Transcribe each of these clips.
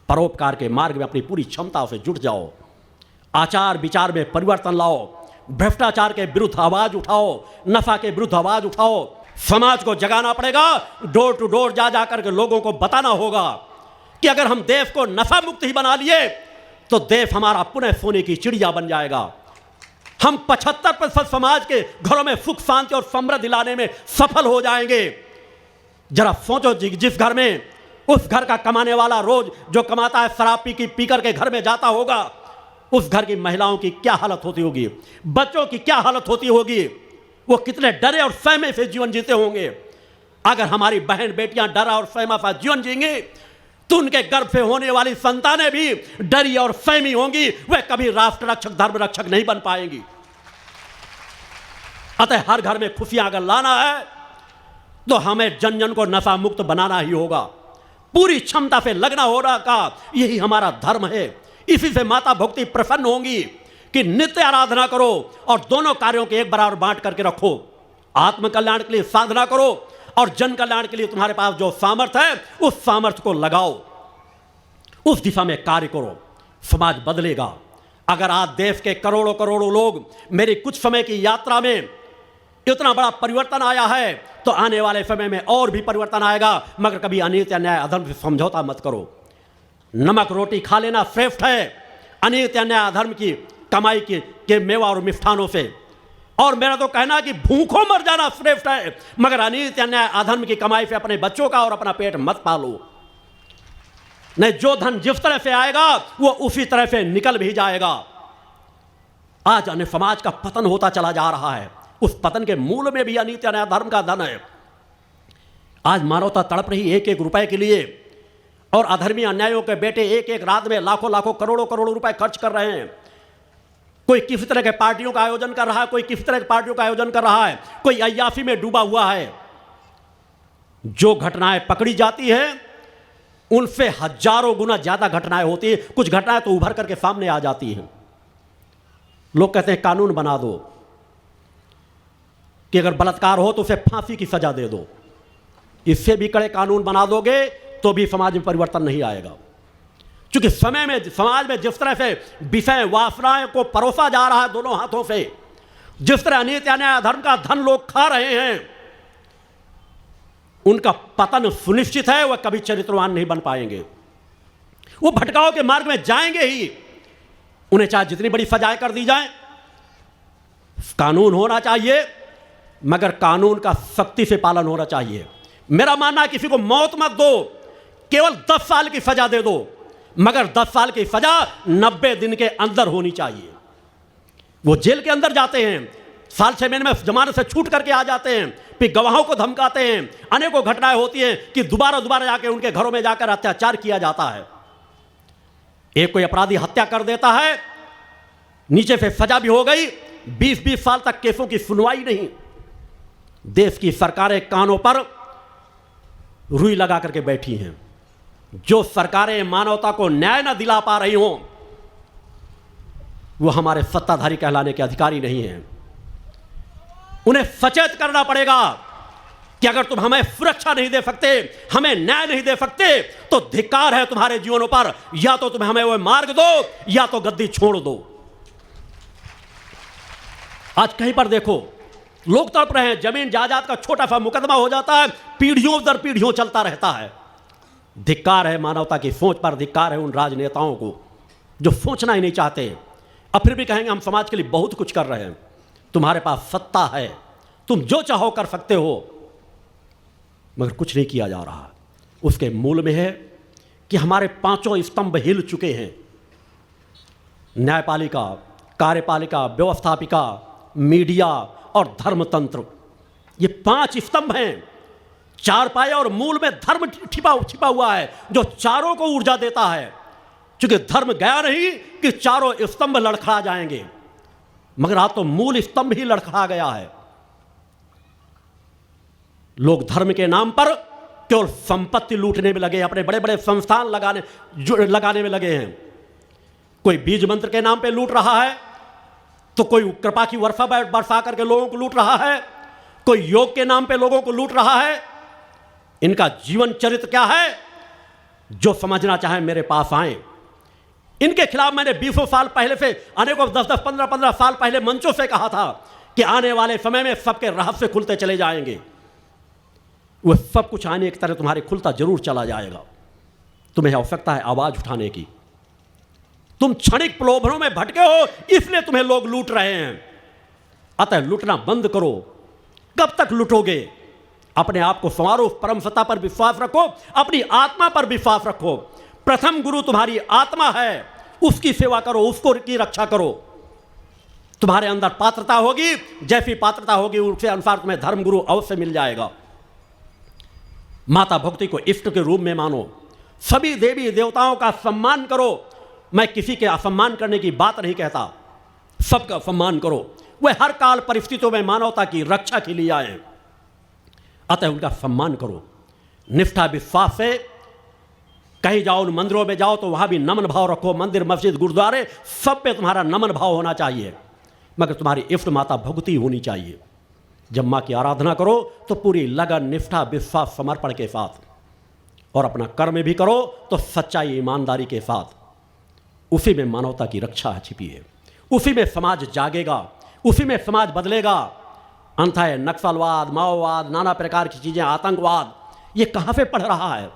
परोपकार के मार्ग में अपनी पूरी क्षमता से जुट जाओ। आचार विचार में परिवर्तन लाओ, भ्रष्टाचार के विरुद्ध आवाज उठाओ, नफा के विरुद्ध आवाज उठाओ। समाज को जगाना पड़ेगा, डोर टू डोर जा जाकर के लोगों को बताना होगा कि अगर हम देश को नफा मुक्त ही बना लिए तो देश हमारा पुनः सोने की चिड़िया बन जाएगा। हम 75% समाज के घरों में सुख शांति और समृद्धि लाने में सफल हो जाएंगे। जरा सोचो, जिस घर में उस घर का कमाने वाला रोज जो कमाता है शराब पी करके घर में जाता होगा, उस घर की महिलाओं की क्या हालत होती होगी, बच्चों की क्या हालत होती होगी, वो कितने डरे और सहमे से जीवन जीते होंगे। अगर हमारी बहन बेटियां डरा और सहमा सा जीवन जीएंगी तो उनके गर्भ से होने वाली संतानें भी डरी और सहमी होंगी, वे कभी राष्ट्र रक्षक धर्म रक्षक नहीं बन पाएंगी। अतः हर घर में खुशियां अगर लाना है तो हमें जन जन को नशा मुक्त बनाना ही होगा। पूरी क्षमता से लगना हो रहा का यही हमारा धर्म है। इसी से माता भक्ति प्रसन्न होंगी कि नित्य आराधना करो और दोनों कार्यों के एक बराबर बांट करके रखो। आत्म कल्याण के लिए साधना करो और जन कल्याण के लिए तुम्हारे पास जो सामर्थ्य है उस सामर्थ्य को लगाओ, उस दिशा में कार्य करो। समाज बदलेगा। अगर आज देश के करोड़ों करोड़ों लोग मेरी कुछ समय की यात्रा में इतना बड़ा परिवर्तन आया है तो आने वाले समय में और भी परिवर्तन आएगा। मगर कभी अनित अन्याय अधर्म से समझौता मत करो। नमक रोटी खा लेना श्रेष्ठ है अनित अन्याय अधर्म की कमाई के मेवा और मिष्ठानों से। और मेरा तो कहना कि भूखों मर जाना श्रेष्ठ है, मगर अनित अन्याय अधर्म की कमाई से अपने बच्चों का और अपना पेट मत पालो। नहीं, जो धन जिस तरह से आएगा वो उसी तरह से निकल भी जाएगा। आज अन्य समाज का पतन होता चला जा रहा है। उस पतन के मूल में भी अनित अन्याय धर्म का धन है। आज मानवता तड़प रही एक एक रुपए के लिए और अधर्मी अन्यायों के बेटे एक एक रात में लाखों लाखों करोड़ों करोड़ों रुपए खर्च कर रहे हैं। कोई किसी तरह के पार्टियों का आयोजन कर रहा है, कोई किसी तरह की पार्टियों का आयोजन कर रहा है, कोई अय्याशी में डूबा हुआ है। जो घटनाएं पकड़ी जाती हैं उनसे हजारों गुना ज्यादा घटनाएं होती हैं। कुछ घटनाएं तो उभर करके सामने आ जाती हैं। लोग कहते हैं कानून बना दो कि अगर बलात्कार हो तो उसे फांसी की सजा दे दो। इससे भी कड़े कानून बना दोगे तो भी समाज में परिवर्तन नहीं आएगा। क्योंकि समाज में जिस तरह से विषय वासनाएं को परोसा जा रहा है दोनों हाथों से, जिस तरह अनित अन्याय धर्म का धन लोग खा रहे हैं, उनका पतन सुनिश्चित है। वह कभी चरित्रवान नहीं बन पाएंगे। वो भटकाव के मार्ग में जाएंगे ही। उन्हें चाहे जितनी बड़ी सजाएं कर दी जाए, कानून होना चाहिए, मगर कानून का सख्ती से पालन होना चाहिए। मेरा मानना है किसी को मौत मत दो, केवल 10 साल की सजा दे दो, मगर 10 साल की सजा 90 दिन के अंदर होनी चाहिए। वो जेल के अंदर जाते हैं, साल 6 महीने में जमानत से छूट करके आ जाते हैं, फिर गवाहों को धमकाते हैं। अनेकों घटनाएं होती हैं कि दोबारा जाके उनके घरों में जाकर अत्याचार किया जाता है। एक कोई अपराधी हत्या कर देता है, नीचे से सजा भी हो गई, 20-20 साल तक केसों की सुनवाई नहीं। देश की सरकारें कानों पर रुई लगा करके बैठी हैं। जो सरकारें मानवता को न्याय न दिला पा रही हों वो हमारे सत्ताधारी कहलाने के अधिकारी नहीं हैं। उन्हें सचेत करना पड़ेगा कि अगर तुम हमें सुरक्षा नहीं दे सकते, हमें न्याय नहीं दे सकते, तो धिक्कार है तुम्हारे जीवनों पर। या तो तुम हमें वो मार्ग दो या तो गद्दी छोड़ दो। आज कहीं पर देखो लोग तड़प रहे हैं। जमीन जायदाद का छोटा सा मुकदमा हो जाता है, पीढ़ियों दर पीढ़ियों चलता रहता है। धिक्कार है मानवता की सोच पर, धिक्कार है उन राजनेताओं को जो सोचना ही नहीं चाहते और फिर भी कहेंगे हम समाज के लिए बहुत कुछ कर रहे हैं। तुम्हारे पास सत्ता है, तुम जो चाहो कर सकते हो, मगर कुछ नहीं किया जा रहा। उसके मूल में है कि हमारे 5 स्तंभ हिल चुके हैं। न्यायपालिका, कार्यपालिका, व्यवस्थापिका, मीडिया और धर्मतंत्र, ये 5 स्तंभ हैं। 4 पाए और मूल में धर्म छिपा हुआ है जो चारों को ऊर्जा देता है। क्योंकि धर्म गया नहीं कि चारों स्तंभ लड़खड़ा जाएंगे, मगर आज तो मूल स्तंभ ही लड़खड़ा गया है। लोग धर्म के नाम पर केवल संपत्ति लूटने में लगे, अपने बड़े बड़े संस्थान लगाने में लगे हैं। कोई बीज मंत्र के नाम पे लूट रहा है, तो कोई कृपा की वर्षा बरसा करके लोगों को लूट रहा है, कोई योग के नाम पे लोगों को लूट रहा है। इनका जीवन चरित्र क्या है? जो समझना चाहे मेरे पास आए। इनके खिलाफ मैंने 20 साल पहले से, अनेकों 10-10, 15-15 साल पहले मंचों से कहा था कि आने वाले समय में सबके रहस्य खुलते चले जाएंगे। वह सब कुछ आने की तरह तुम्हारे खुलता जरूर चला जाएगा। तुम्हें आवश्यकता है आवाज उठाने की। तुम क्षणिक प्रलोभनों में भटके हो, इसलिए तुम्हें लोग लूट रहे हैं। अतः लूटना बंद करो। कब तक लूटोगे? अपने आप को संवारो, परम सत्ता पर विश्वास रखो, अपनी आत्मा पर विश्वास रखो। प्रथम गुरु तुम्हारी आत्मा है, उसकी सेवा करो, उसको की रक्षा करो। तुम्हारे अंदर पात्रता होगी, जैसी पात्रता होगी उसके अनुसार तुम्हें धर्म गुरु अवश्य मिल जाएगा। माता भक्ति को इष्ट के रूप में मानो, सभी देवी देवताओं का सम्मान करो। मैं किसी के असम्मान करने की बात नहीं कहता, सबका सम्मान करो। वे हर काल परिस्थितियों में मानवता की रक्षा के लिए आए, अतः उनका सम्मान करो। निष्ठा विश्वास से कहीं जाओ, मंदिरों में जाओ तो वहां भी नमन भाव रखो। मंदिर, मस्जिद, गुरुद्वारे सब पे तुम्हारा नमन भाव होना चाहिए, मगर तुम्हारी इष्ट माता भक्ति होनी चाहिए। जब माँ की आराधना करो तो पूरी लगन, निष्ठा, विश्वास, समर्पण के साथ, और अपना कर्म भी करो तो सच्चाई, ईमानदारी के साथ। उसी में मानवता की रक्षा छिपी है, उसी में समाज जागेगा, उसी में समाज बदलेगा। अंततः नक्सलवाद, माओवाद, नाना प्रकार की चीज़ें, आतंकवाद, ये कहाँ से बढ़ रहा है?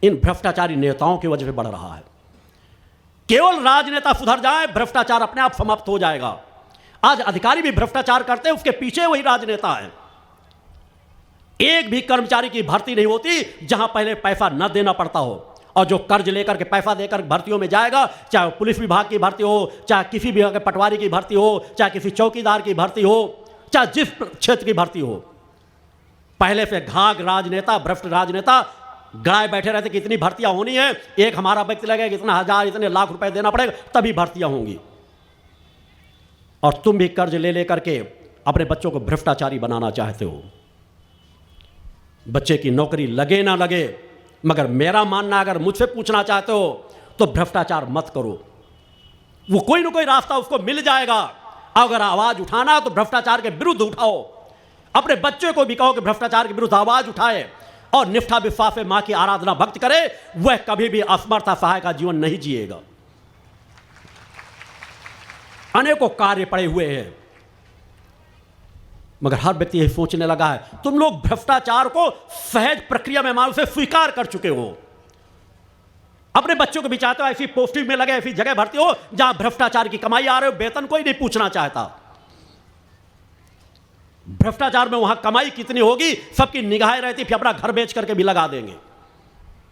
इन भ्रष्टाचारी नेताओं की वजह से बढ़ रहा है। केवल राजनेता सुधर जाए, भ्रष्टाचार अपने आप समाप्त हो जाएगा। आज अधिकारी भी भ्रष्टाचार करते हैं, उसके पीछे वही राजनेता है। एक भी कर्मचारी की भर्ती नहीं होती जहां पहले पैसा न देना पड़ता हो, और जो कर्ज लेकर के पैसा देकर भर्तियों में जाएगा, चाहे पुलिस विभाग की भर्ती हो, चाहे किसी भी पटवारी की भर्ती हो, चाहे किसी चौकीदार की भर्ती हो, चाहे जिस क्षेत्र की भर्ती हो, पहले से घाघ राजनेता, भ्रष्ट राजनेता गाय बैठे रहते कि इतनी भर्तियां होनी है, एक हमारा व्यक्ति लगेगा, इतना हजार, इतने लाख रुपए देना पड़ेगा, तभी भर्तियां होंगी। और तुम भी कर्ज ले लेकर के अपने बच्चों को भ्रष्टाचारी बनाना चाहते हो। बच्चे की नौकरी लगे ना लगे, मगर मेरा मानना, अगर मुझसे पूछना चाहते हो तो भ्रष्टाचार मत करो। वो कोई ना कोई रास्ता उसको मिल जाएगा। अगर आवाज उठाना तो भ्रष्टाचार के विरुद्ध उठाओ। अपने बच्चे को भी कहो कि भ्रष्टाचार के विरुद्ध आवाज उठाए और निष्ठा विश्वास से मां की आराधना भक्त करे। वह कभी भी असमर्थ असहाय का जीवन नहीं जिएगा। अनेकों कार्य पड़े हुए हैं, मगर हर व्यक्ति यही सोचने लगा है। तुम लोग भ्रष्टाचार को सहज प्रक्रिया में मानो से स्वीकार कर चुके हो। अपने बच्चों को भी चाहते हो ऐसी पोस्टिंग में लगे, ऐसी जगह भर्ती हो जहां भ्रष्टाचार की कमाई आ रही हो, वेतन कोई नहीं पूछना चाहता। भ्रष्टाचार में वहां कमाई कितनी होगी सबकी निगाहें रहती, फिर अपना घर बेच करके भी लगा देंगे।